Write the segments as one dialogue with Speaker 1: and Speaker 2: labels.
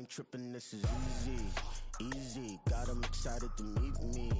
Speaker 1: tripping, this is easy, easy. Got them excited to meet me,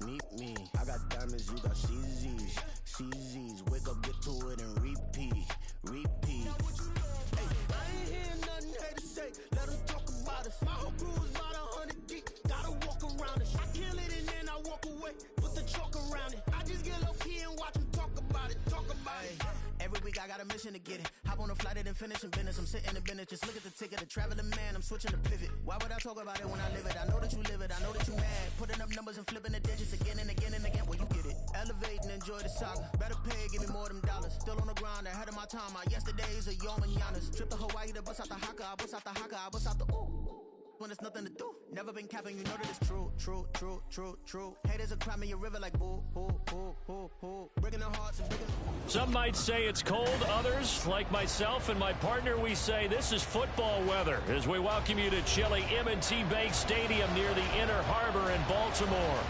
Speaker 1: meet me. I got diamonds, you got CZs, CZs. Wake up, get to it, and repeat, repeat. Hey, I ain't hearing nothing hate to say. Let them talk about us. My whole crew is about 100 deep. Gotta walk around it. I kill it and then I walk away. Put the chalk around it. I just get low key and watch them talk about it. Talk about it. Every week I got a mission to get it. Hop on a flight and finish in business. I'm sitting in business. Just look at the ticket. A traveling man. I'm switching to pivot. Why would I talk about it when I live it? I know that you live it. I know that you mad. Putting up numbers and flipping the digits again and again and again. Well, you get it. Elevate and enjoy the saga. Better pay, give me more than dollars. Still on the grind, ahead of my time. My yesterdays are yo mananas. Trip to Hawaii to bust out the haka. I bust out the haka. I bust out the ooh. When there's nothing to do. Never been capping, you know that it's true, true, true, true, true. Haters are crying me a river like boo, boo, boo, boo, boo. Breaking their hearts and breaking.
Speaker 2: Some might say it's cold. Others, like myself and my partner, we say this is football weather as we welcome you to chilly M&T Bank Stadium near the Inner Harbor in Baltimore.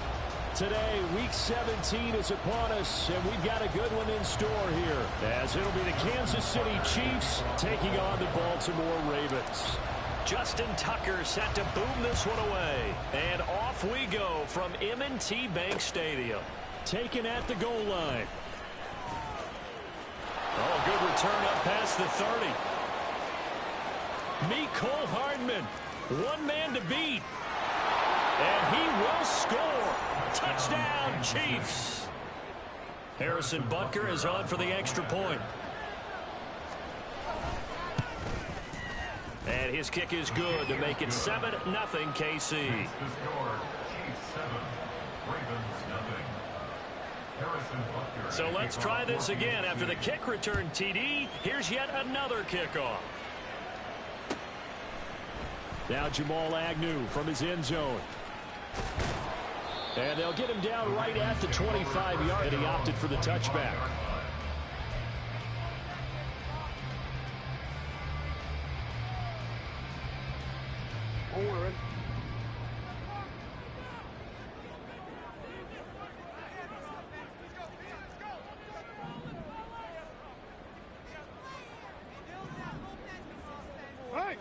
Speaker 2: Today, Week 17 is upon us, and we've got a good one in store here, as it'll be the Kansas City Chiefs taking on the Baltimore Ravens. Justin Tucker set to boom this one away. And off we go from M&T Bank Stadium. Taken at the goal line. Oh, good return up past the 30. Mecole Hardman. One man to beat. And he will score. Touchdown, Chiefs. Harrison Butker is on for the extra point. And his kick is good to make it 7-0 KC. So let's try this again. After the kick return TD, here's yet another kickoff. Now Jamal Agnew from his end zone. And they'll get him down right at the 25-yard. And he opted for the touchback.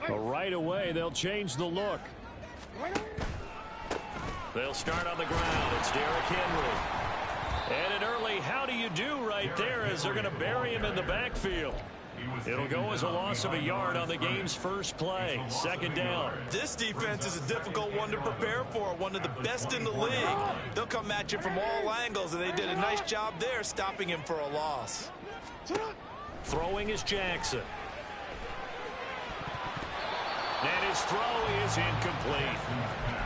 Speaker 2: But right away, they'll change the look. They'll start on the ground. It's Derrick Henry. And an early how do you do right there as they're going to bury him in the backfield. It'll go as a loss of a yard on the game's first play. Second down.
Speaker 3: This defense is a difficult one to prepare for. One of the best in the league. They'll come at you from all angles, and they did a nice job there stopping him for a loss.
Speaker 2: Throwing is Jackson. And his throw is incomplete.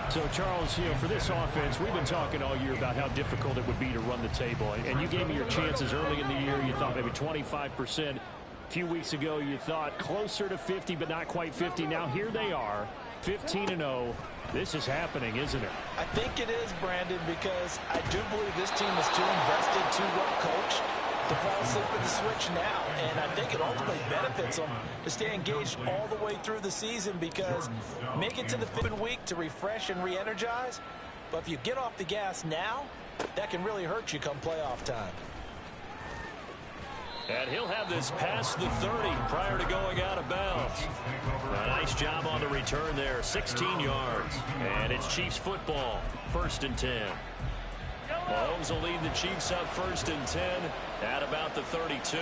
Speaker 2: So, Charles, you know, for this offense, we've been talking all year about how difficult it would be to run the table. And you gave me your chances early in the year. You thought maybe 25%. A few weeks ago, you thought closer to 50, but not quite 50. Now, here they are, 15-0. This is happening, isn't it?
Speaker 3: I think it is, Brandon, because I do believe this team is too invested, too well coached to fall asleep at the switch now. And I think it ultimately benefits them to stay engaged all the way through the season, because make it to the 5th week to refresh and re-energize. But if you get off the gas now, that can really hurt you come playoff time.
Speaker 2: And he'll have this past the 30 prior to going out of bounds. A nice job on the return there, 16 yards. And it's Chiefs football, 1st and 10. Mahomes will lead the Chiefs up 1st and 10 at about the 32.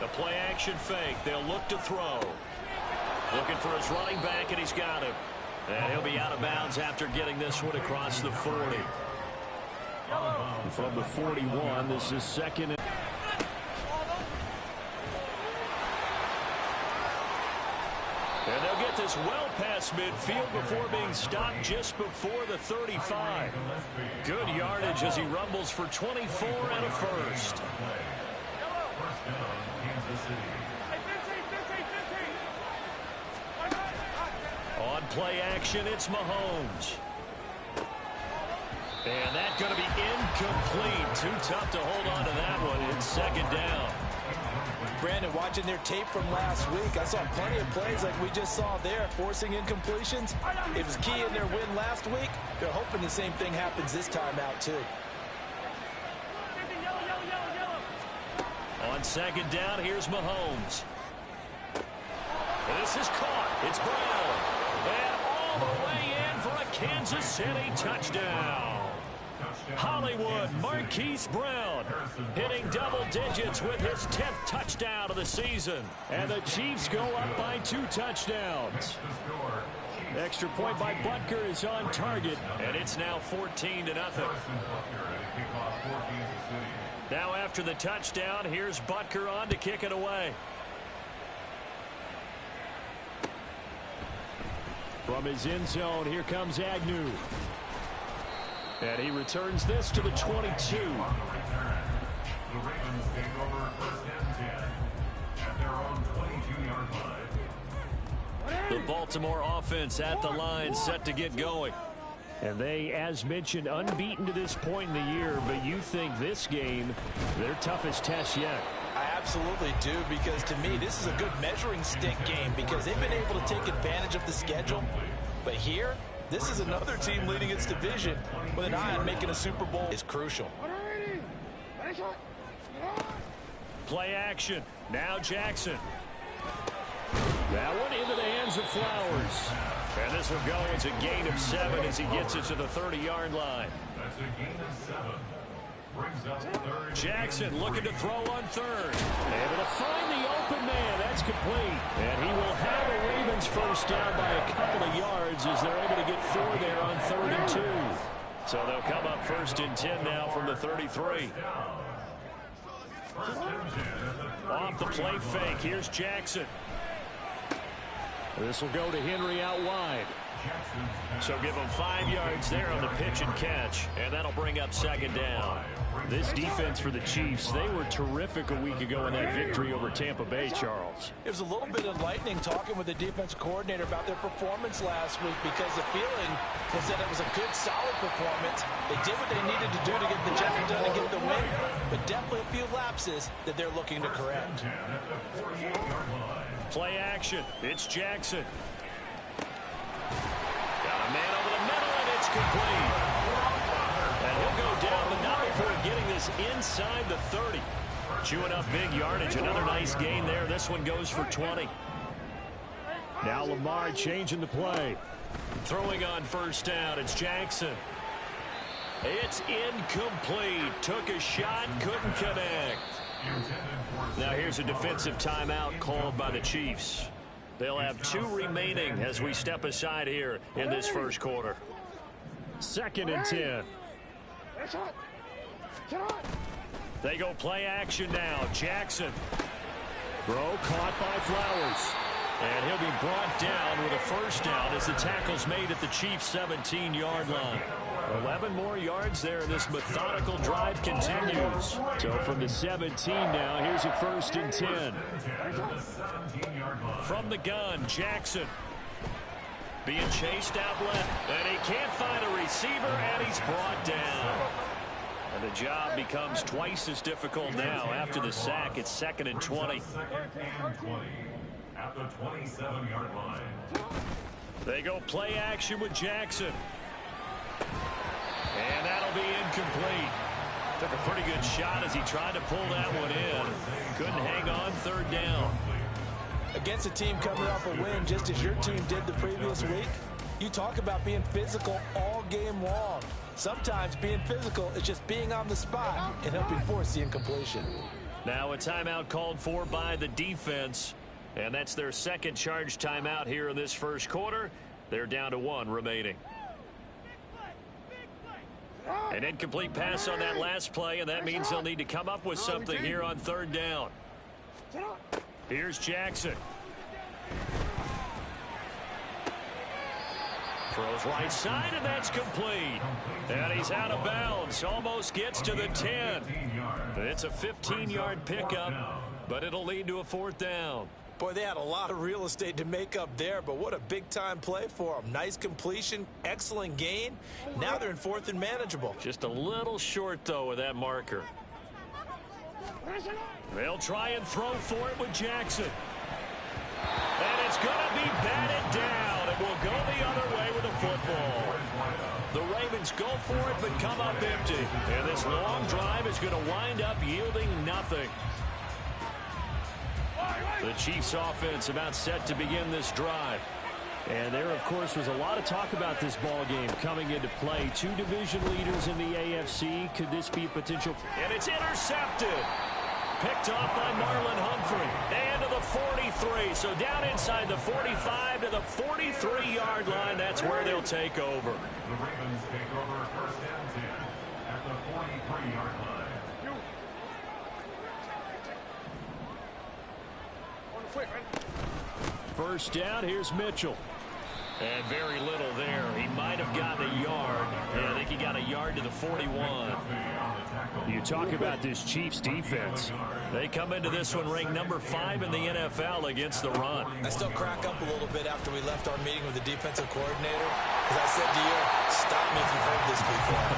Speaker 2: The play action fake. They'll look to throw. Looking for his running back, and he's got him. And he'll be out of bounds after getting this one across the 40. From the 41, this is 2nd and... And they'll get this well past midfield before being stopped just before the 35. Good yardage as he rumbles for 24 and a first. On play action, it's Mahomes. And that's going to be incomplete. Too tough to hold on to that one. It's 2nd down.
Speaker 3: Brandon, watching their tape from last week, I saw plenty of plays like we just saw there, forcing incompletions. It was key in their win last week. They're hoping the same thing happens this time out, too.
Speaker 2: On second down, here's Mahomes. This is caught. It's Brown. And all the way in for a Kansas City touchdown. Hollywood Marquise Brown hitting double digits with his 10th touchdown of the season. And the Chiefs go up by 2 touchdowns. Extra point by Butker is on target, and it's now 14-0. Now after the touchdown, here's Butker on to kick it away. From his end zone, here comes Agnew. And he returns this to the 22.
Speaker 4: The Ravens take over first and 10 at their own 22-yard line.
Speaker 2: The Baltimore offense at the line, set to get going. And they, as mentioned, unbeaten to this point in the year, but you think this game, their toughest test yet.
Speaker 3: I absolutely do, because to me, this is a good measuring stick game because they've been able to take advantage of the schedule. But here, this is another team leading its division with an eye on making a Super Bowl is crucial.
Speaker 2: Play action. Now Jackson. That one into the hands of Flowers. And this will go as a gain of 7 as he gets it to the 30-yard line.
Speaker 4: That's a gain of 7. Brings up third.
Speaker 2: Jackson looking to throw on third. Able to find the open man. That's complete. And he will have a Ravens first down by a couple of yards as they're able to get 4 there on 3rd and 2. So they'll come up 1st and 10 now from the 33. Off the play fake. Here's Jackson. This will go to Henry out wide. So give him 5 yards there on the pitch and catch, and that'll bring up 2nd down. This defense for the Chiefs, they were terrific a week ago in that victory over Tampa Bay, Charles.
Speaker 3: It was a little bit enlightening talking with the defense coordinator about their performance last week because the feeling was that it was a good, solid performance. They did what they needed to do to get the job done and get the win, but definitely a few lapses that they're looking to correct.
Speaker 2: Play action. It's Jackson. Got a man over the middle, and it's complete. And he'll go down, but not before getting this inside the 30. Chewing up big yardage. Another nice gain there. This one goes for 20. Now Lamar changing the play. Throwing on first down. It's Jackson. It's incomplete. Took a shot, couldn't connect. Now here's a defensive timeout called by the Chiefs. They'll have 2 remaining as we step aside here in this first quarter. 2nd and 10. They go play action now. Jackson. Throw caught by Flowers. And he'll be brought down with a first down as the tackle's made at the Chiefs' 17-yard line. 11 more yards there, and this methodical drive continues. So from the 17 now, here's a 1st and 10. From the gun, Jackson. Being chased out left, and he can't find a receiver, and he's brought down. And the job becomes twice as difficult now after the sack. It's 2nd and 20.
Speaker 4: At the 27-yard line.
Speaker 2: They go play action with Jackson. And that'll be incomplete. Took a pretty good shot as he tried to pull that one in. Couldn't hang on 3rd down.
Speaker 3: Against a team coming off a win just as your team did the previous week, you talk about being physical all game long. Sometimes being physical is just being on the spot and helping force the incompletion.
Speaker 2: Now a timeout called for by the defense. And that's their 2nd charge timeout here in this first quarter. They're down to 1 remaining. An incomplete pass on that last play, and that means they'll need to come up with something here on 3rd down. Here's Jackson. Throws right side, and that's complete. And he's out of bounds. Almost gets to the 10. It's a 15-yard pickup, but it'll lead to a 4th down.
Speaker 3: Boy, they had a lot of real estate to make up there, but what a big-time play for them. Nice completion, excellent gain. Now they're in 4th and manageable.
Speaker 2: Just a little short, though, with that marker. They'll try and throw for it with Jackson. And it's going to be batted down. It will go the other way with the football. The Ravens go for it, but come up empty. And this long drive is going to wind up yielding nothing. The Chiefs offense about set to begin this drive.
Speaker 5: And there, of course, was a lot of talk about this ball game coming into play. Two division leaders in the AFC. Could this be a potential?
Speaker 2: And it's intercepted. Picked off by Marlon Humphrey. And to the 43. So down inside the 45 to the 43-yard line. That's where they'll take over.
Speaker 4: The Ravens take over first and 10 at the 43-yard line.
Speaker 2: First down, here's Mitchell. And very little there. He might have gotten a yard. Yeah, I think he got a yard to the 41.
Speaker 5: You talk about this Chiefs defense.
Speaker 2: They come into this one ranked number 5 in the NFL against the run.
Speaker 3: I still crack up a little bit after we left our meeting with the defensive coordinator, because I said to you, stop me if you've heard this before.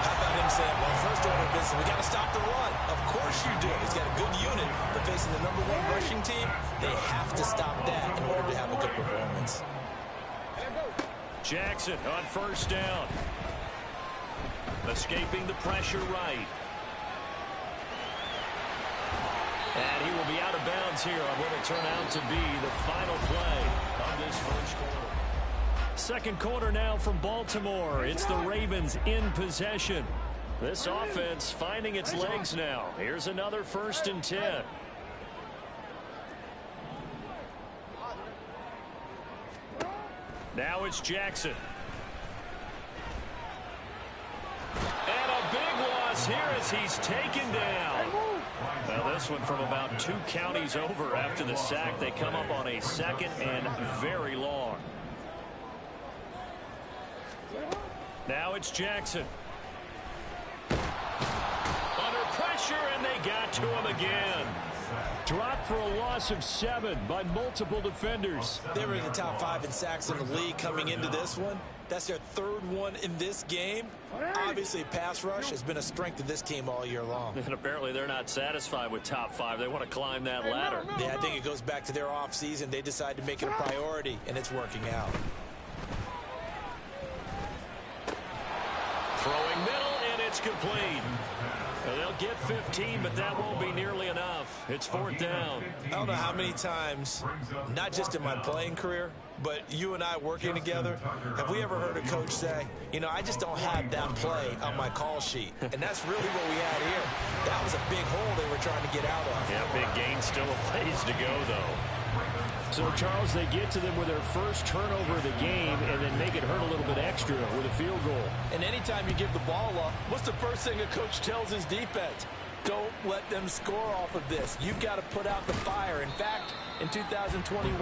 Speaker 3: How about him saying, well, first order of business, we got to stop the run. Of course you do. He's got a good unit, but facing the number 1 rushing team, they have to stop that in order to have a good performance.
Speaker 2: Jackson on first down. Escaping the pressure right. And he will be out of bounds here on what will turn out to be the final play of this first quarter. Second quarter now from Baltimore. It's the Ravens in possession. This offense finding its legs now. Here's another first and 10. Now it's Jackson. And a big loss here as he's taken down. Now this one from about 2 counties over after the sack. They come up on a second and very long. Now it's Jackson. Under pressure, and they got to him again.
Speaker 5: Dropped for a loss of 7 by multiple defenders.
Speaker 3: They were in the top 5 in sacks in the league coming into this one. That's their 3rd one in this game. Obviously, pass rush has been a strength of this team all year long.
Speaker 2: And apparently they're not satisfied with top 5. They want to climb that ladder.
Speaker 3: Yeah, I think it goes back to their offseason. They decided to make it a priority, and it's working out.
Speaker 2: Throwing middle, and it's complete. Well, they'll get 15, but that won't be nearly enough. It's 4th down.
Speaker 3: I don't know how many times, not just in my playing career, but you and I working together, have we ever heard a coach say, you know, I just don't have that play on my call sheet. And that's really what we had here. That was a big hole they were trying to get out of.
Speaker 2: Yeah, big gain, still a ways to go, though.
Speaker 5: So, Charles, they get to them with their first turnover of the game and then make it hurt a little bit extra with a field goal.
Speaker 3: And anytime you give the ball up, what's the first thing a coach tells his defense? Don't let them score off of this. You've got to put out the fire. In fact, in 2021,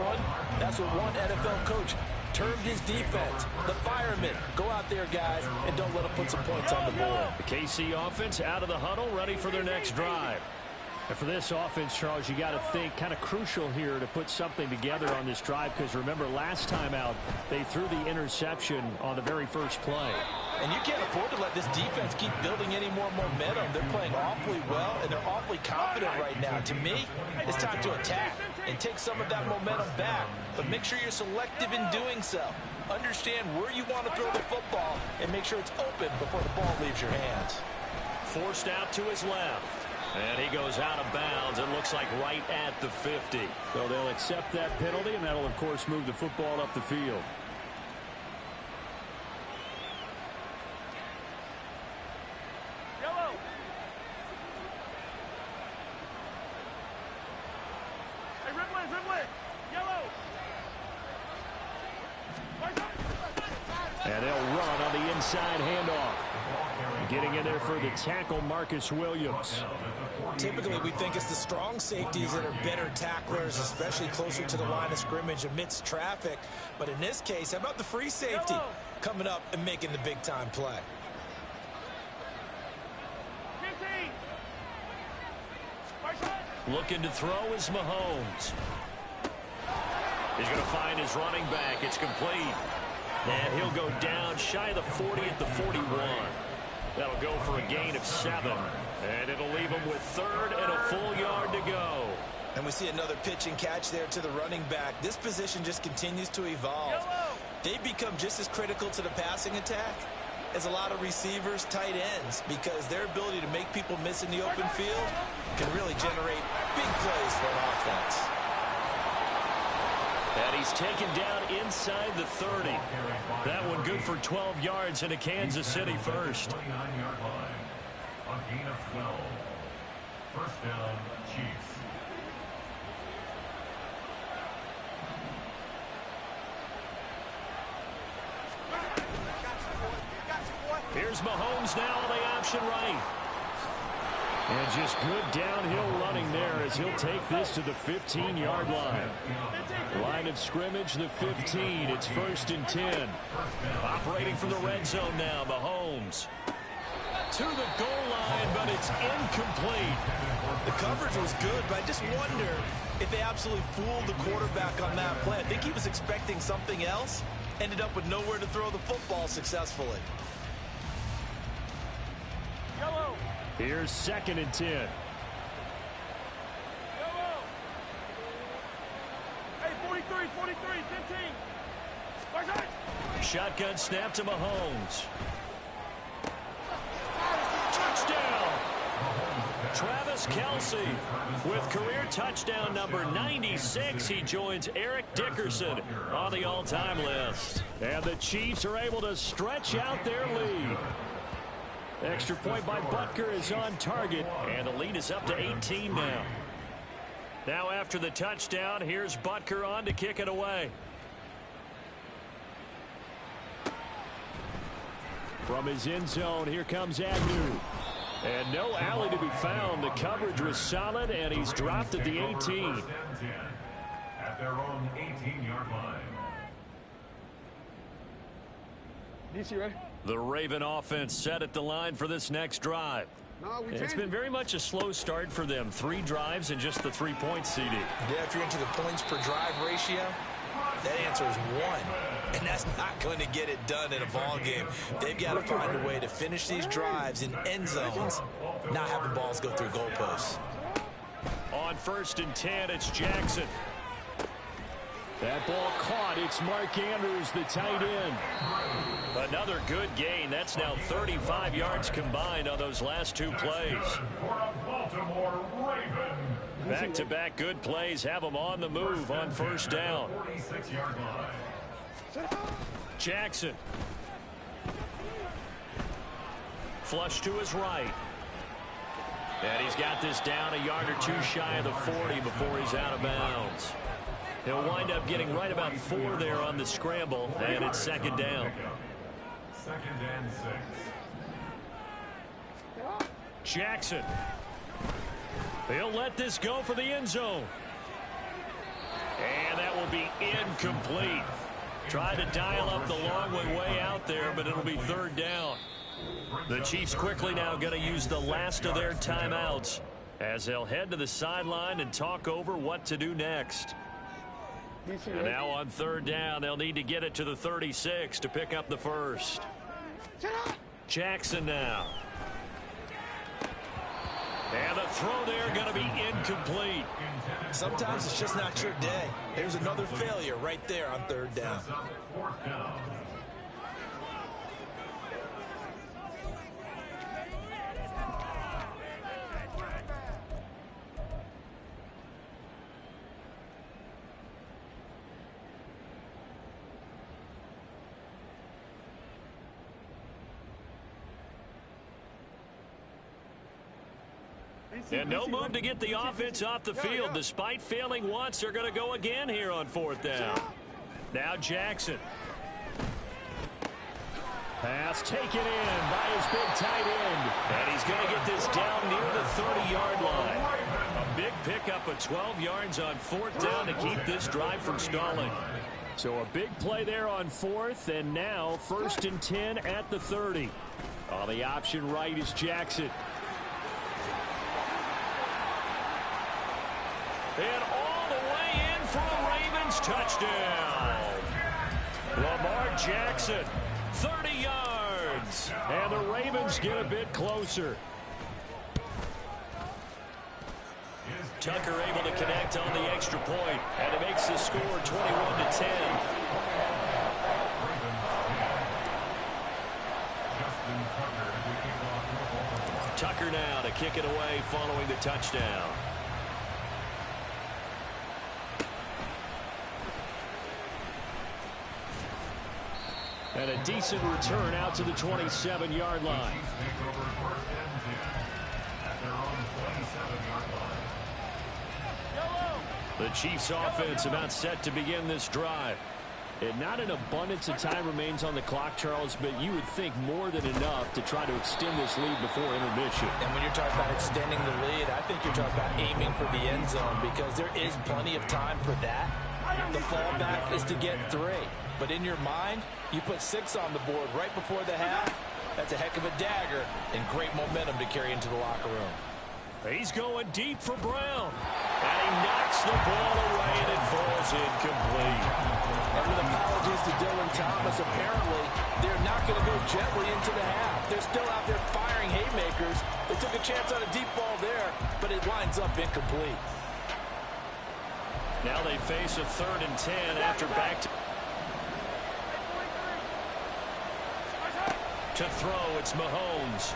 Speaker 3: that's what one NFL coach termed his defense, the firemen. Go out there, guys, and don't let them put some points on the board.
Speaker 2: The KC offense out of the huddle, ready for their next drive.
Speaker 5: And for this offense, Charles, you got to think kind of crucial here to put something together on this drive, because remember last time out they threw the interception on the very first play.
Speaker 3: And you can't afford to let this defense keep building any more momentum. They're playing awfully well, and they're awfully confident right now. To me, it's time to attack and take some of that momentum back. But make sure you're selective in doing so. Understand where you want to throw the football and make sure it's open before the ball leaves your hands.
Speaker 2: Forced out to his left. And he goes out of bounds. It looks like right at the 50.
Speaker 5: So they'll accept that penalty, and that'll, of course, move the football up the field.
Speaker 6: Yellow. Hey, Ridley. Yellow.
Speaker 5: And they'll run on the inside handoff. Getting in there for the tackle, Marcus Williams.
Speaker 3: Typically, we think it's the strong safeties that are better tacklers, especially closer to the line of scrimmage amidst traffic. But in this case, how about the free safety coming up and making the big-time play?
Speaker 6: 15.
Speaker 2: Looking to throw is Mahomes. He's going to find his running back. It's complete. And he'll go down shy of the 40 at the 41. That'll go for a gain of 7. And it'll leave him with 3rd and a full yard to go.
Speaker 3: And we see another pitch and catch there to the running back. This position just continues to evolve. They become just as critical to the passing attack as a lot of receivers, tight ends, because their ability to make people miss in the open field can really generate Big plays for an offense.
Speaker 2: And he's taken down inside the 30. That one good for 12 yards into Kansas City first.
Speaker 4: 29-yard line. A gain of 12. First down, Chiefs.
Speaker 2: Here's Mahomes now on the option right.
Speaker 5: And just good downhill running there as he'll take this to the 15-yard line. Line of scrimmage, the 15. It's 1st and 10.
Speaker 2: Operating from the red zone now, Mahomes. To the goal line, but it's incomplete.
Speaker 3: The coverage was good, but I just wonder if they absolutely fooled the quarterback on that play. I think he was expecting something else. Ended up with nowhere to throw the football successfully.
Speaker 6: Yellow.
Speaker 5: Here's 2nd and 10.
Speaker 6: Yellow. Hey, 43, 15. Marshall.
Speaker 2: Shotgun snap to Mahomes. Touchdown! Travis Kelce with career touchdown number 96. He joins Eric Dickerson on the all-time list.
Speaker 5: And the Chiefs are able to stretch out their lead. Extra point by Butker is on target.
Speaker 2: And the lead is up to 18 now. Now after the touchdown, here's Butker on to kick it away.
Speaker 5: From his end zone, here comes Agnew. And no alley to be found. The coverage was solid, and he's dropped at the 18.
Speaker 4: First and 10 at their own 18-yard line.
Speaker 6: DC, ready?
Speaker 2: The Raven offense set at the line for this next drive. It's been very much a slow start for them. 3 drives and just the 3 points, CD.
Speaker 3: Yeah, if you're into the points per drive ratio, that answer is 1. And that's not going to get it done in a ball game. They've got to find a way to finish these drives in end zones, not having balls go through goalposts.
Speaker 2: On 1st and 10, it's Jackson.
Speaker 5: That ball caught. It's Mark Andrews, the tight end.
Speaker 2: Another good gain. That's now 35 yards combined on those last 2 plays.
Speaker 4: For a Baltimore Raven.
Speaker 2: Back-to-back good plays have them on the move on 1st down.
Speaker 4: 46-yard line.
Speaker 2: Jackson. Flush to his right. And he's got this down a yard or 2 shy of the 40 before he's out of bounds. He'll wind up getting right about 4 there on the scramble, and it's 2nd down.
Speaker 4: 2nd and 6.
Speaker 2: Jackson. He'll let this go for the end zone. And that will be incomplete. Tried to dial up the long way out there, but it'll be 3rd down. The Chiefs quickly now going to use the last of their timeouts as they'll head to the sideline and talk over what to do next. And now on 3rd down, they'll need to get it to the 36 to pick up the first. Jackson now. And the throw there going to be incomplete.
Speaker 3: Sometimes it's just not your day. There's another failure right there on 3rd down.
Speaker 4: 4th down.
Speaker 2: And no move to get the offense off the field. Despite failing once, they're going to go again here on 4th down. Now Jackson.
Speaker 5: Pass taken in by his big tight end.
Speaker 2: And he's going to get this down near the 30-yard line. A big pickup of 12 yards on 4th down to keep this drive from stalling.
Speaker 5: So a big play there on 4th, and now 1st and 10 at the 30. On the option right is Jackson.
Speaker 2: And all the way in for a Ravens touchdown. Lamar Jackson, 30 yards.
Speaker 5: And the Ravens get a bit closer.
Speaker 2: Tucker able to connect on the extra point, and it makes the score 21-10. Tucker now to kick it away following the touchdown.
Speaker 5: And a decent return out to the 27-yard line. The Chiefs offense about set to begin this drive. And not an abundance of time remains on the clock, Charles, but you would think more than enough to try to extend this lead before intermission.
Speaker 3: And when you're talking about extending the lead, I think you're talking about aiming for the end zone because there is plenty of time for that. The fallback is to get 3. But in your mind, you put 6 on the board right before the half. That's a heck of a dagger and great momentum to carry into the locker room.
Speaker 2: He's going deep for Brown. And he knocks the ball away, and it falls incomplete.
Speaker 3: And with apologies to Dylan Thomas, apparently they're not going to go gently into the half. They're still out there firing haymakers. They took a chance on a deep ball there, but it winds up incomplete.
Speaker 2: Now they face a 3rd and 10 after back to throw. It's Mahomes.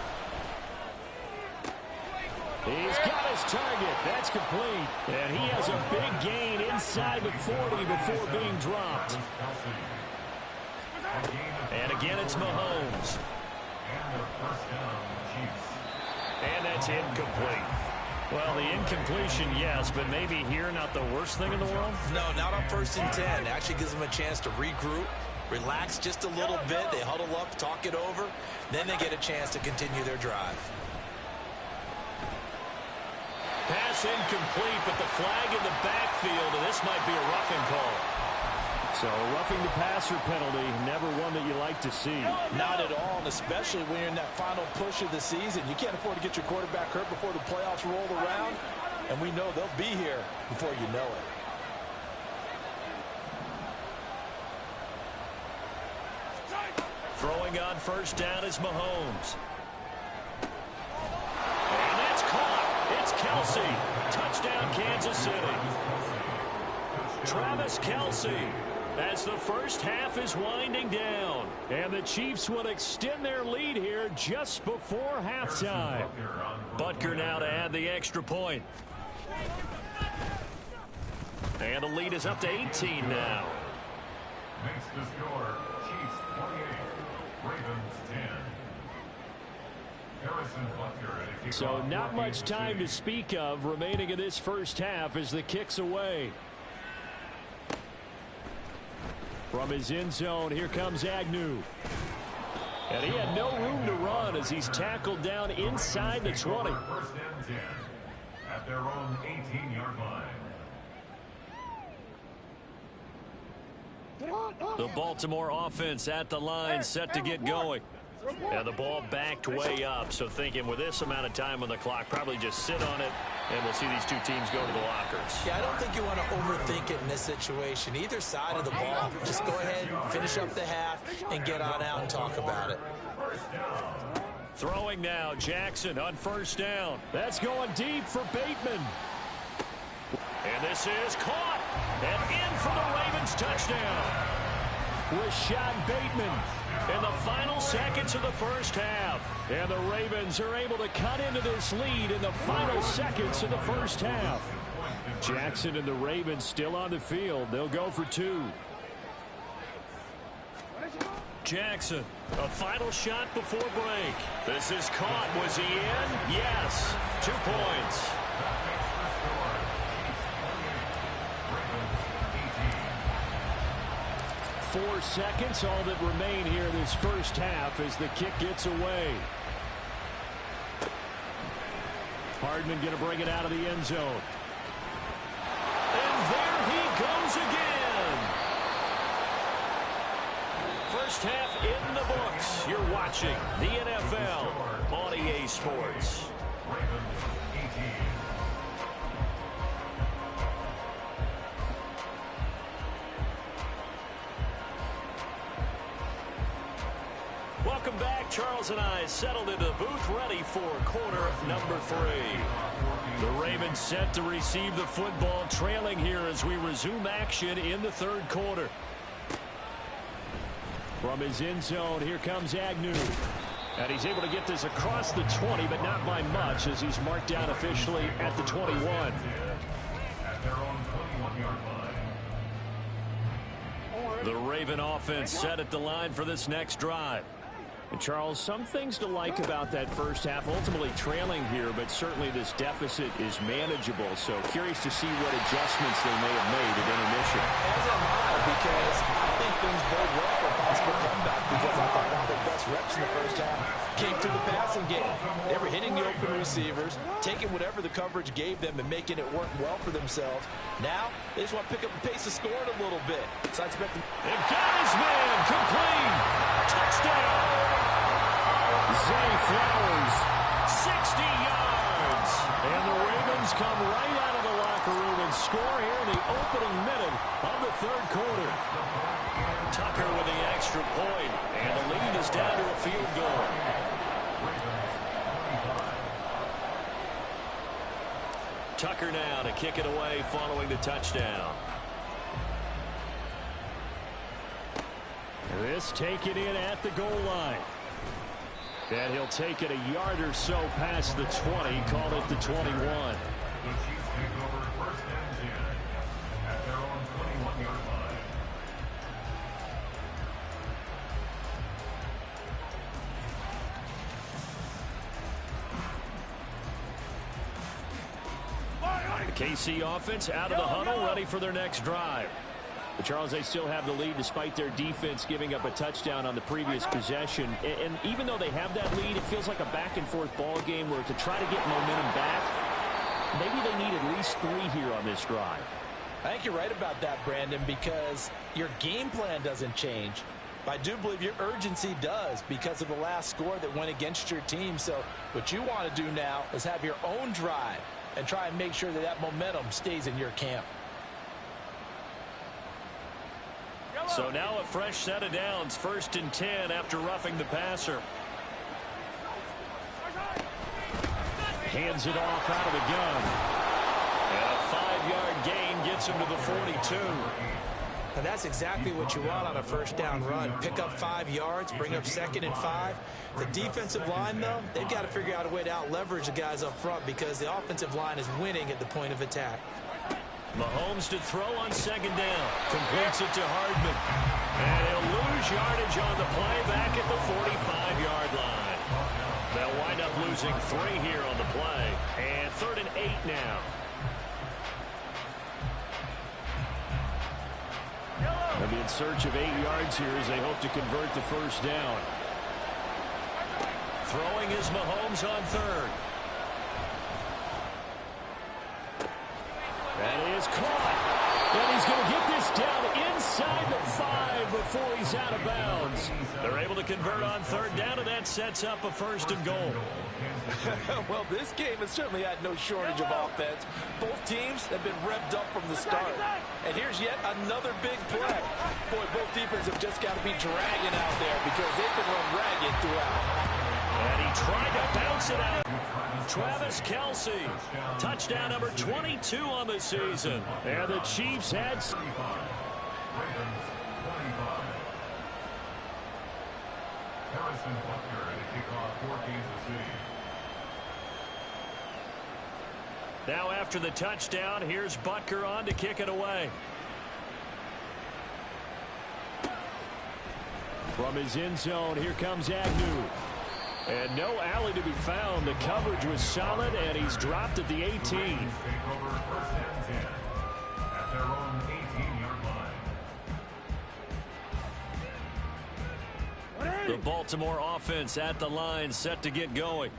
Speaker 5: He's got his target. That's complete. And he has a big gain inside the 40 before being dropped.
Speaker 2: And again, it's Mahomes. And that's incomplete. Well, the incompletion, yes, but maybe here not the worst thing in the world?
Speaker 3: No, not on 1st and 10. It actually gives them a chance to regroup, relax just a little bit. They huddle up, talk it over. Then they get a chance to continue their drive.
Speaker 2: Pass incomplete, but the flag in the backfield, and this might be a roughing call.
Speaker 5: So a roughing the passer penalty, never one that you like to see.
Speaker 3: Not at all, and especially when you're in that final push of the season. You can't afford to get your quarterback hurt before the playoffs roll around, and we know they'll be here before you know it.
Speaker 2: Throwing on 1st down is Mahomes. And that's caught. It's Kelsey. Touchdown, Kansas City. Travis Kelsey as the first half is winding down.
Speaker 5: And the Chiefs will extend their lead here just before halftime.
Speaker 2: Butker now to add the extra point. And the lead is up to 18 now.
Speaker 4: Makes the score Chiefs 28, Ravens 10. Harrison Butker.
Speaker 5: So not much time to speak of remaining in this first half as the kick's away. From his end zone, here comes Agnew. And he had no room to run as he's tackled down inside the 20.
Speaker 4: 1st and 10 at their own 18-yard line.
Speaker 2: The Baltimore offense at the line, set to get going. And the ball backed way up, so thinking with this amount of time on the clock, probably just sit on it, and we'll see these two teams go to the lockers.
Speaker 3: Yeah, I don't think you want to overthink it in this situation. Either side of the ball, just go ahead, finish up the half, and get on out and talk about it.
Speaker 2: Throwing now, Jackson on 1st down.
Speaker 5: That's going deep for Bateman.
Speaker 2: And this is caught, and in for the Ravens touchdown.
Speaker 5: Rashad Bateman.
Speaker 2: In the final seconds of the first half.
Speaker 5: And the Ravens are able to cut into this lead in the final seconds of the first half. Jackson and the Ravens still on the field. They'll go for 2.
Speaker 2: Jackson, a final shot before break. This is caught. Was he in? Yes. 2 points.
Speaker 5: 4 seconds, all that remain here in this first half as the kick gets away. Hardman going to bring it out of the end zone.
Speaker 2: And there he goes again. First half in the books. You're watching the NFL on EA Sports. Welcome back. Charles and I settled into the booth ready for quarter number 3. The Ravens set to receive the football, trailing here as we resume action in the 3rd quarter.
Speaker 5: From his end zone, here comes Agnew. And he's able to get this across the 20, but not by much as he's marked down officially at the 21.
Speaker 4: At their own 21-yard line.
Speaker 2: The Raven offense set at the line for this next drive.
Speaker 5: And Charles, some things to like about that first half. Ultimately trailing here, but certainly this deficit is manageable. So curious to see what adjustments they may have made at intermission.
Speaker 3: As am I, because I think things bode well for a possible comeback, because I thought one of their best reps in the first half came through the passing game. They were hitting the open receivers, taking whatever the coverage gave them and making it work well for themselves. Now, they just want to pick up the pace of scoring a little bit. So I expect them.
Speaker 2: And got his man complete. Touchdown.
Speaker 5: Zay Flowers,
Speaker 2: 60 yards.
Speaker 5: and the Ravens come right out of the locker room and score here in the opening minute of the third quarter.
Speaker 2: Tucker with the extra point, and the lead is down to a field goal. Tucker now to kick it away following the touchdown.
Speaker 5: This taken in at the goal line. And he'll take it a yard or so past the 20, call it the 21.
Speaker 4: The Chiefs take over first and 10 at their own 21-yard line.
Speaker 2: The KC offense out of the huddle, ready for their next drive.
Speaker 5: But Charles, they still have the lead despite their defense giving up a touchdown on the previous possession. And even though they have that lead, it feels like a back-and-forth ball game where to try to get momentum back, maybe they need at least 3 here on this drive.
Speaker 3: I think you're right about that, Brandon, because your game plan doesn't change. I do believe your urgency does because of the last score that went against your team. So what you want to do now is have your own drive and try and make sure that that momentum stays in your camp.
Speaker 2: So now a fresh set of downs, 1st and 10 after roughing the passer.
Speaker 5: Hands it off out of the gun.
Speaker 2: And a 5-yard gain gets him to the 42.
Speaker 3: And that's exactly what you want on a first down run. Pick up 5 yards, bring up 2nd and 5. The defensive line, though, they've got to figure out a way to out-leverage the guys up front because the offensive line is winning at the point of attack.
Speaker 2: Mahomes to throw on 2nd down. Completes it to Hardman. And he'll lose yardage on the play back at the 45-yard line. They'll wind up losing 3 here on the play. And 3rd and 8 now.
Speaker 5: They'll be in search of 8 yards here as they hope to convert the first down.
Speaker 2: Throwing is Mahomes on 3rd.
Speaker 5: That is caught. And he's going to get this down inside the 5 before he's out of bounds.
Speaker 2: They're able to convert on 3rd down, and that sets up a 1st and goal.
Speaker 3: Well, this game has certainly had no shortage of offense. Both teams have been revved up from the start. And here's yet another big play. Boy, both defenses have just got to be dragging out there because they've been run ragged throughout.
Speaker 2: And he tried to bounce it out. Travis Kelce, touchdown number 22 on the season.
Speaker 5: And the Chiefs had...
Speaker 4: Ravens 25. Harrison Butker to kick off for Kansas City.
Speaker 2: Now after the touchdown, here's Butker on to kick it away.
Speaker 5: From his end zone, here comes Agnew. And no alley to be found. The coverage was solid, and he's dropped at the 18.
Speaker 4: Take over first and 10 at their own 18-yard line.
Speaker 2: The Baltimore offense at the line, set to get going.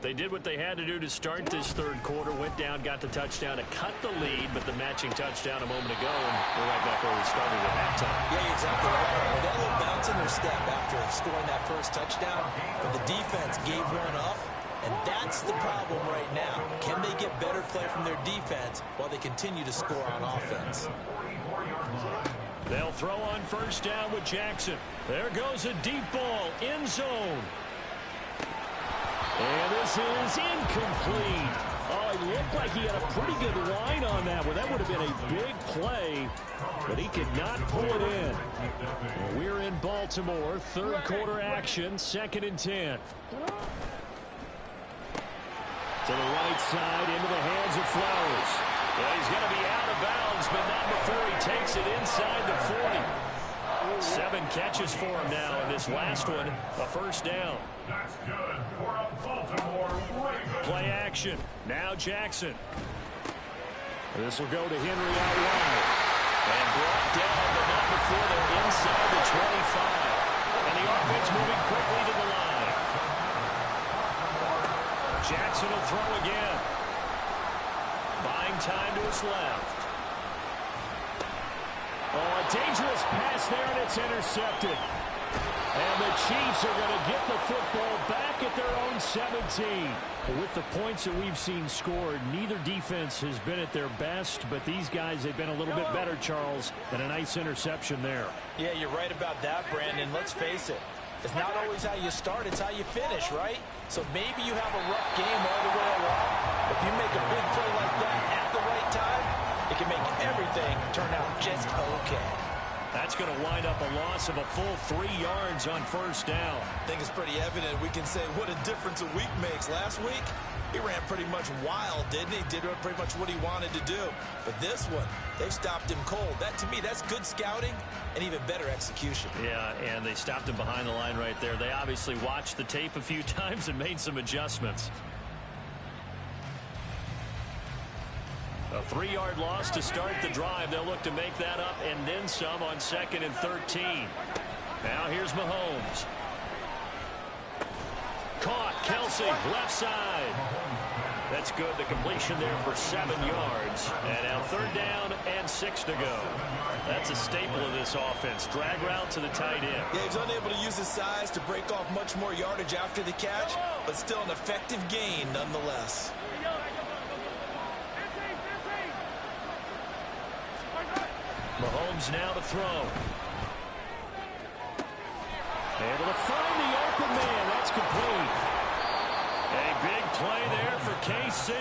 Speaker 2: They did what they had to do to start this third quarter. Went down, got the touchdown to cut the lead, but the matching touchdown a moment ago, and we're right back where we started at halftime.
Speaker 3: Yeah, exactly right. They got a little bounce in their step after scoring that first touchdown, but the defense gave one up, and that's the problem right now. Can they get better play from their defense while they continue to score on offense?
Speaker 2: They'll throw on 1st down with Jackson. There goes a deep ball, end zone.
Speaker 5: And this is incomplete. Oh, it looked like he had a pretty good line on that one. That would have been a big play, but he could not pull it in. Well, we're in Baltimore, third quarter action, 2nd and 10. To the right side, into the hands of Flowers.
Speaker 2: Well, he's going to be out of bounds, but not before he takes it inside the 40. 7 catches for him now, and this last one, a first down.
Speaker 4: That's good for a Baltimore Ravens.
Speaker 2: Play action. Now Jackson. This will go to Henry out wide. And brought down, but not before they're inside the 25. And the offense moving quickly to the line. Jackson will throw again. Buying time to his left. Oh, a dangerous pass there, and it's intercepted. And the Chiefs are going to get the football back at their own 17. With the points that we've seen scored, neither defense has been at their best, but these guys have been a little bit better, Charles, than a nice interception there.
Speaker 3: Yeah, you're right about that, Brandon. Let's face it. It's not always how you start, it's how you finish, right? So maybe you have a rough game all the way along. If you make a big play like that at the right time, it can make everything turn out just okay.
Speaker 2: That's going to wind up a loss of a full 3 yards on first down.
Speaker 7: I think it's pretty evident we can say what a difference a week makes. Last week, he ran pretty much wild, didn't he? Did pretty much what he wanted to do. But this one, they stopped him cold. That, to me, that's good scouting and even better execution.
Speaker 2: Yeah, and they stopped him behind the line right there. They obviously watched the tape a few times and made some adjustments. A 3-yard loss to start the drive. They'll look to make that up and then some on 2nd and 13. Now here's Mahomes. Caught. Kelsey, left side. That's good. The completion there for 7 yards. And now 3rd down and 6 to go. That's a staple of this offense. Drag route to the tight end.
Speaker 7: Yeah, he's unable to use his size to break off much more yardage after the catch, but still an effective gain nonetheless.
Speaker 2: Mahomes now to throw. Able to find the open man. That's complete. A big play there for KC.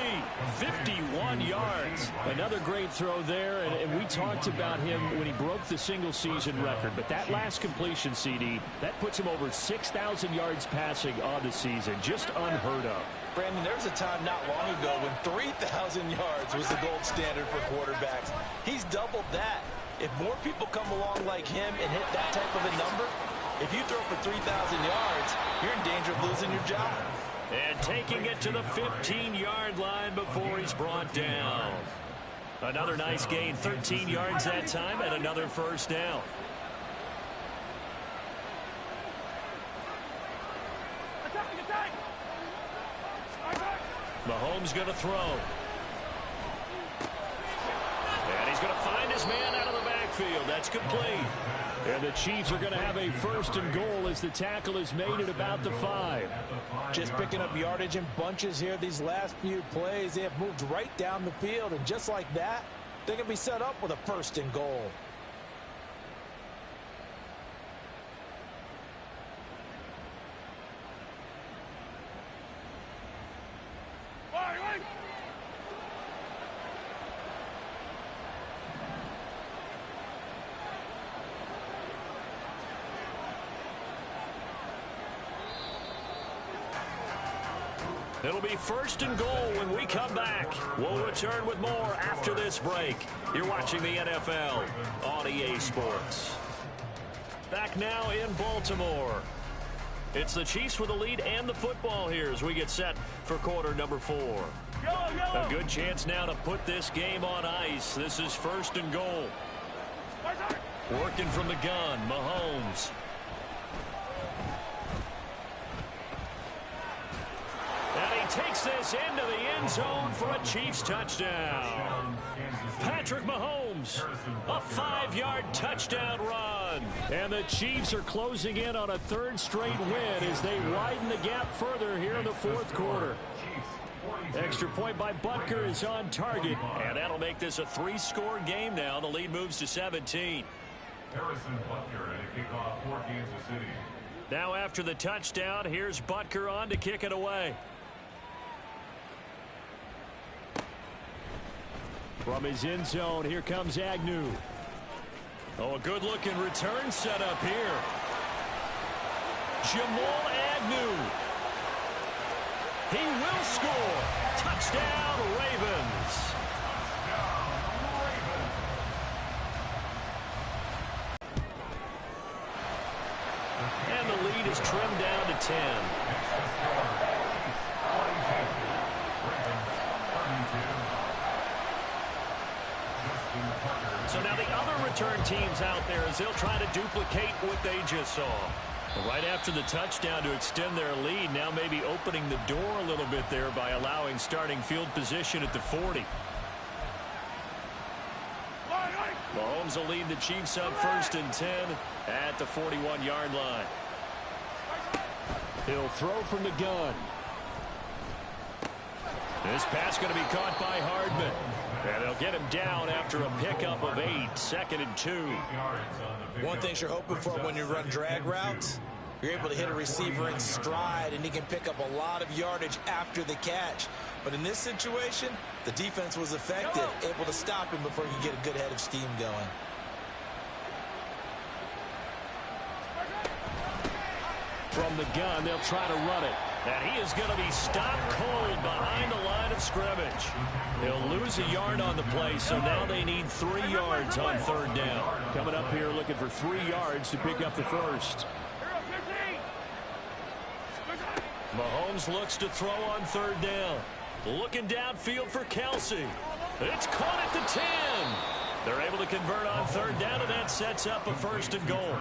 Speaker 2: 51 yards. Another great throw there, and we talked about him when he broke the single-season record. But that last completion, CD, that puts him over 6,000 yards passing on the season. Just unheard of.
Speaker 3: Brandon, there was a time not long ago when 3,000 yards was the gold standard for quarterbacks. He's doubled that. If more people come along like him and hit that type of a number, if you throw for 3,000 yards, you're in danger of losing your job.
Speaker 2: And taking it to the 15-yard line before he's brought down. Another nice gain, 13 yards that time, and another first down. Mahomes going to throw. And he's going to find his man out of the backfield. That's complete. And the Chiefs are going to have a 1st and goal as the tackle is made at about the 5.
Speaker 3: Just picking up yardage in bunches here these last few plays. They have moved right down the field, and just like that, they're going to be set up with a 1st and goal.
Speaker 2: It'll be 1st and goal when we come back. We'll return with more after this break. You're watching the NFL on EA Sports. Back now in Baltimore. It's the Chiefs with the lead and the football here as we get set for quarter number 4. A good chance now to put this game on ice. This is 1st and goal. Working from the gun, Mahomes. And he takes this into the end zone for a Chiefs touchdown. Patrick Mahomes, a 5-yard touchdown run. And the Chiefs are closing in on a 3rd straight win as they widen the gap further here in the 4th quarter. Extra point by Butker is on target, and that'll make this a 3-score game now. The lead moves to 17.
Speaker 4: Harrison Butker and a kickoff for Kansas City.
Speaker 2: Now after the touchdown, here's Butker on to kick it away. From his end zone, here comes Agnew. Oh, a good-looking return set up here. Jamal Agnew. He will score. Touchdown, Ravens. lead is trimmed down to 10. So now the other return teams out there as they'll try to duplicate what they just saw. Right after the touchdown to extend their lead, now maybe opening the door a little bit there by allowing starting field position at the 40. Mahomes will lead the Chiefs up 1st and 10 at the 41-yard line.
Speaker 5: He'll throw from the gun.
Speaker 2: This pass going to be caught by Hardman. And they'll get him down after a pickup of 8, 2nd and 2.
Speaker 7: One thing you're hoping for when you run drag routes, you're able to hit a receiver in stride, and he can pick up a lot of yardage after the catch. But in this situation, the defense was effective, able to stop him before he could get a good head of steam going.
Speaker 5: From the gun, they'll try to run it.
Speaker 2: And he is going to be stopped cold behind the line of scrimmage. He'll lose a yard on the play, so now they need 3 yards on 3rd down.
Speaker 5: Coming up here looking for 3 yards to pick up the first.
Speaker 2: Mahomes looks to throw on 3rd down. Looking downfield for Kelsey. It's caught at the 10. They're able to convert on 3rd down, and that sets up a 1st and goal.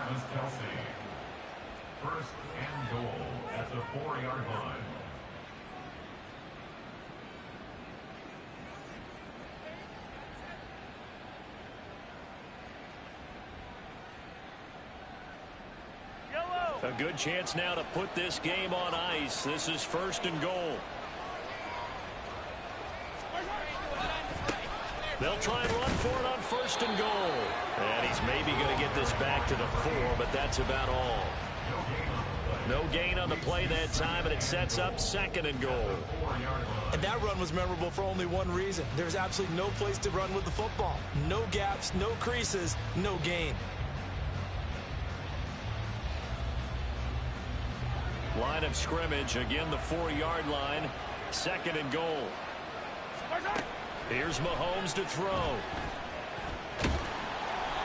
Speaker 4: 1st and goal at the 4-yard line.
Speaker 2: A good chance now to put this game on ice. This is 1st and goal. They'll try and run for it on 1st and goal. And he's maybe going to get this back to the 4, but that's about all. No gain on the play that time, and it sets up 2nd and goal.
Speaker 7: And that run was memorable for only one reason. There's absolutely no place to run with the football. No gaps, no creases, no gain.
Speaker 2: Line of scrimmage, again the 4-yard line, 2nd and goal. Here's Mahomes to throw.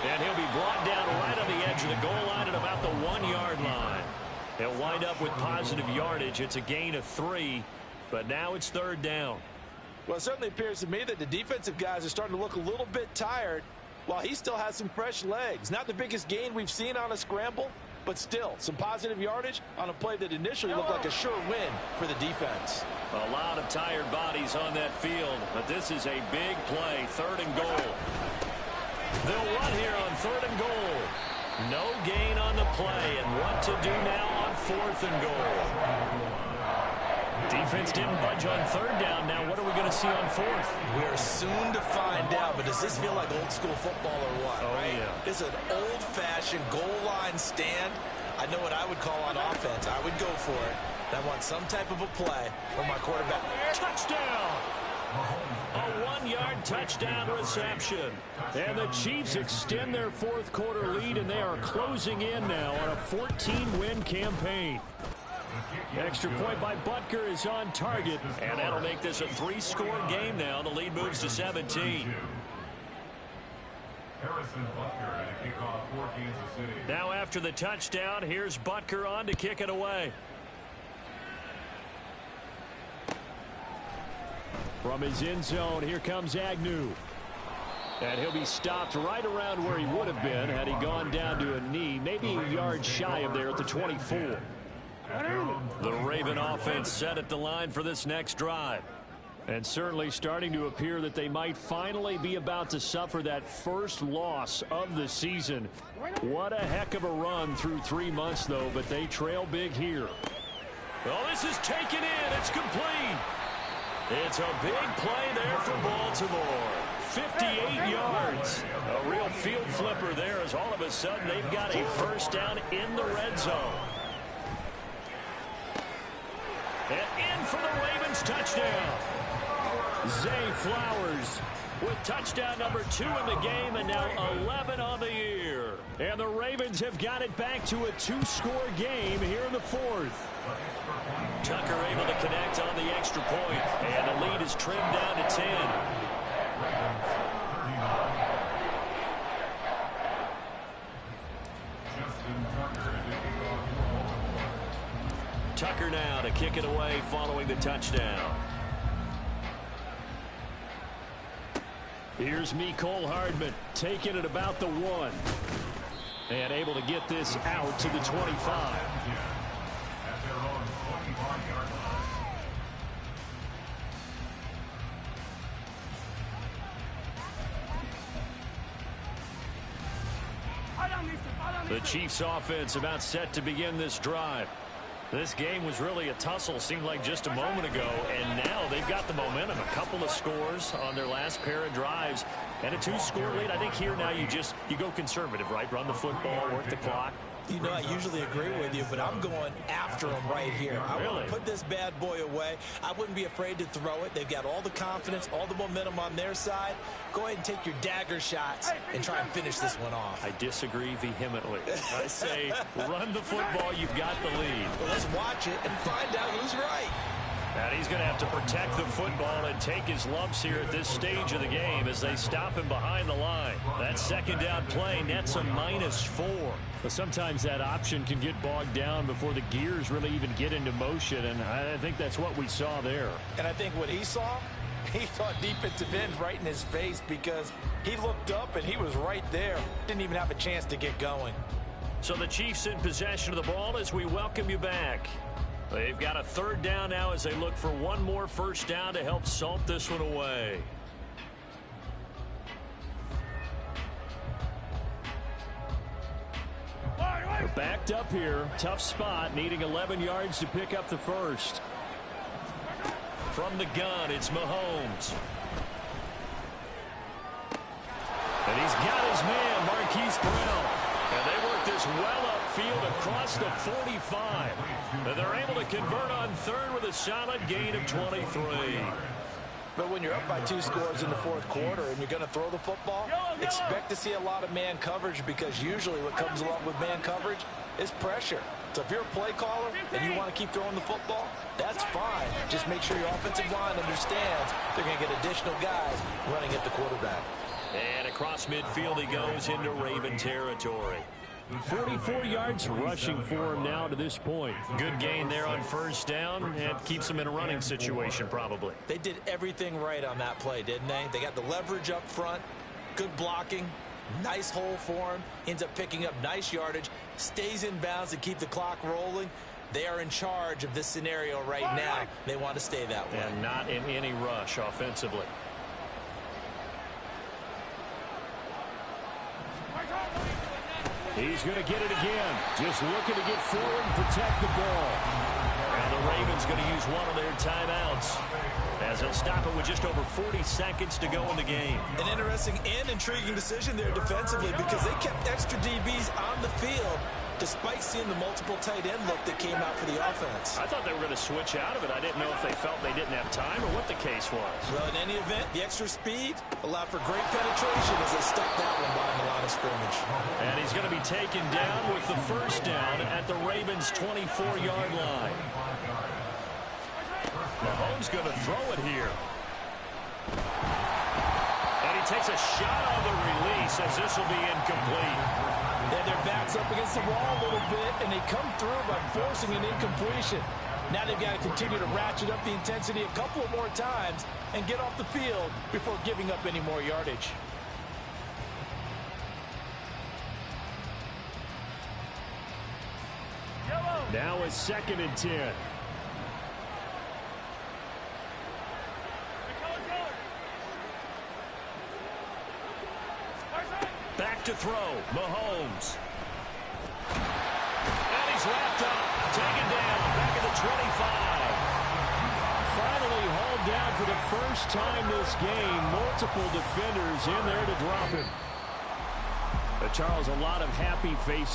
Speaker 2: And he'll be brought down right on the edge of the goal line at about the 1-yard line. He'll wind up with positive yardage. It's a gain of 3, but now it's 3rd down.
Speaker 3: Well, it certainly appears to me that the defensive guys are starting to look a little bit tired while he still has some fresh legs. Not the biggest gain we've seen on a scramble, but still some positive yardage on a play that initially looked like a sure win for the defense.
Speaker 2: A lot of tired bodies on that field, but this is a big play, 3rd and goal. They'll run here on 3rd and goal. No gain on the play, and what to do now on 4th and goal. Defense didn't budge on 3rd down. Now what are we going to see on 4th?
Speaker 7: We're soon to find out, but does this feel like old school football or what?
Speaker 2: Oh,
Speaker 7: right?
Speaker 2: yeah.
Speaker 7: This is an old-fashioned goal line stand. I know what I would call on offense. I would go for it. I want some type of a play where my quarterback.
Speaker 2: Touchdown! A 1-yard touchdown reception.
Speaker 5: And the Chiefs extend their 4th quarter lead, and they are closing in now on a 14-win campaign.
Speaker 2: Extra point by Butker is on target, and that'll make this a 3-score game now. The lead moves to 17.
Speaker 4: Harrison Butker to kick off for Kansas City.
Speaker 2: Now after the touchdown, here's Butker on to kick it away.
Speaker 5: From his end zone, here comes Agnew. And he'll be stopped right around where he would have been had he gone down to a knee, maybe a yard shy of there at the 24.
Speaker 2: The Raven offense set at the line for this next drive.
Speaker 5: And certainly starting to appear that they might finally be about to suffer that first loss of the season. What a heck of a run through 3 months, though, but they trail big here.
Speaker 2: Well, this is taken in. It's complete. It's a big play there for Baltimore. 58 yards. A real field flipper there as all of a sudden they've got a 1st down in the red zone. And in for the Ravens touchdown. Zay Flowers with touchdown number 2 in the game, and now 11 on the year.
Speaker 5: And the Ravens have got it back to a 2-score game here in the 4th.
Speaker 2: Tucker able to connect on the extra point, and the lead is trimmed down to 10. Tucker now to kick it away following the touchdown. Here's Mecole Hardman taking it about the 1. And able to get this out to the 25. The Chiefs offense about set to begin this drive. This game was really a tussle, seemed like just a moment ago, and now they've got the momentum. A couple of scores on their last pair of drives and a 2-score lead. I think here now you go conservative, right? Run the football, work the clock.
Speaker 7: You know, I usually agree with you, but I'm going after him right here. I want to put this bad boy away. I wouldn't be afraid to throw it. They've got all the confidence, all the momentum on their side. Go ahead and take your dagger shots and try and finish this one off.
Speaker 2: I disagree vehemently. I say run the football. You've got the lead.
Speaker 7: Well, let's watch it and find out who's right.
Speaker 2: And he's going to have to protect the football and take his lumps here at this stage of the game as they stop him behind the line. That second down play nets a -4.
Speaker 5: But sometimes that option can get bogged down before the gears really even get into motion, and I think that's what we saw there.
Speaker 3: And I think what he saw defensive end right in his face because he looked up and he was right there. Didn't even have a chance to get going.
Speaker 2: So the Chiefs in possession of the ball as we welcome you back. They've got a third down now as they look for one more first down to help salt this one away.
Speaker 5: They're backed up here. Tough spot, needing 11 yards to pick up the first.
Speaker 2: From the gun, it's Mahomes. And he's got his man, Marquise Brown. And they work this well upfield across the 45. And they're able to convert on third with a solid gain of 23.
Speaker 3: But when you're up by 2 scores in the fourth quarter and you're going to throw the football, expect to see a lot of man coverage because usually what comes along with man coverage is pressure. So if you're a play caller and you want to keep throwing the football, that's fine. Just make sure your offensive line understands they're going to get additional guys running at the quarterback.
Speaker 2: And across midfield he goes into Raven territory.
Speaker 5: 44 yards rushing for him now to this point.
Speaker 2: Good gain there on first down and keeps him in a running situation probably.
Speaker 7: They did everything right on that play, didn't they? They got the leverage up front, good blocking, nice hole for him, ends up picking up nice yardage, stays in bounds to keep the clock rolling. They are in charge of this scenario right now. They want to stay that way.
Speaker 2: And not in any rush offensively.
Speaker 5: He's going to get it again. Just looking to get forward and protect the ball.
Speaker 2: And the Ravens going to use one of their timeouts as they'll stop it with just over 40 seconds to go in the game.
Speaker 7: An interesting and intriguing decision there defensively because they kept extra DBs on the field despite seeing the multiple tight end look that came out for the offense.
Speaker 2: I thought they were going to switch out of it. I didn't know if they felt they didn't have time or what the case was.
Speaker 7: Well, in any event, the extra speed allowed for great penetration as they stuck that one behind the line of scrimmage.
Speaker 2: And he's going to be taken down with the first down at the Ravens' 24-yard line. Mahomes going to throw it here. And he takes a shot on the release as this will be incomplete.
Speaker 3: And their backs up against the wall a little bit, and they come through by forcing an incompletion. Now they've got to continue to ratchet up the intensity a couple of more times and get off the field before giving up any more yardage.
Speaker 5: Now a 2nd and 10.
Speaker 2: Back to throw, Mahomes. And he's wrapped up, taken down, back at the 25.
Speaker 5: Finally hauled down for the first time this game. Multiple defenders in there to drop him. Charles, a lot of happy faces.